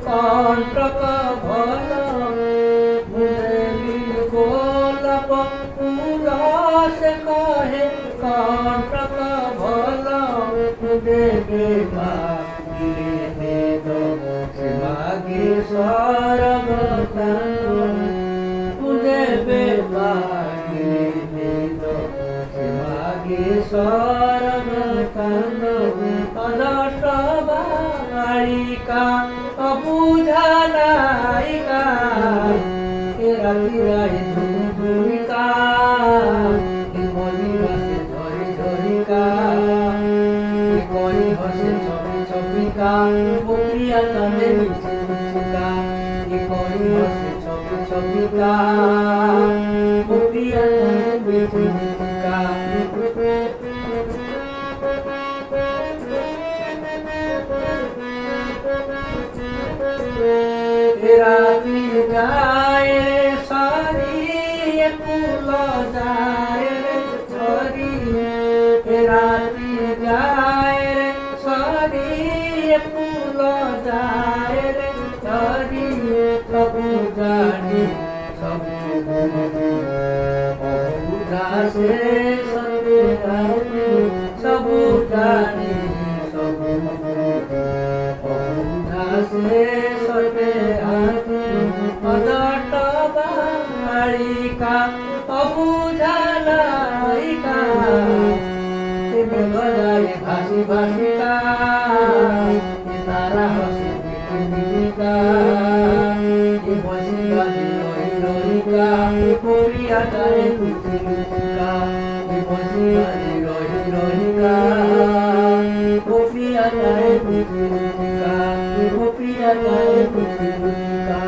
কণ্টক ভাল মুদেলি গোলাপ ফুল সে কহে কণ্টক ভাল দেবে মাগিলে দেব সে মাগে স্বর্গ দেবে মাগিলে দেব সে মাগে স্বর্গ অদষ্ট বাড়িকা অবুঝা নায়িকা এ রাতি রায় ধুমিকা এ মনি বাসে ধরি ধরিকা এ করি হসে ছবি ছবিকা বকরিয়া কানে মিছে মিছিকা এ করি হসে ছবি ছবিকা বকরিয়া কানে মিছে মিছিকা রাতি যায় রে সরি ফুল যায় রে সরি রাতি যায় রে সরি ফুল যায় রে সরি সবু জানি সবু সে সবে সবু জানি সবু সে সবে অদট বাড়িকা অবুঝা নায়িকা বেলায় ভাসি ভাসিকা তারা হসে দিদিকা বসি বাজে রই রইকা পুরিয়া গায়ে লুচি লুচিকা বসি বাজে রই রইকা পুরিয়া গায়ে লুচি লুচিকা পুরিয়া গায়ে লুচি লুচিকা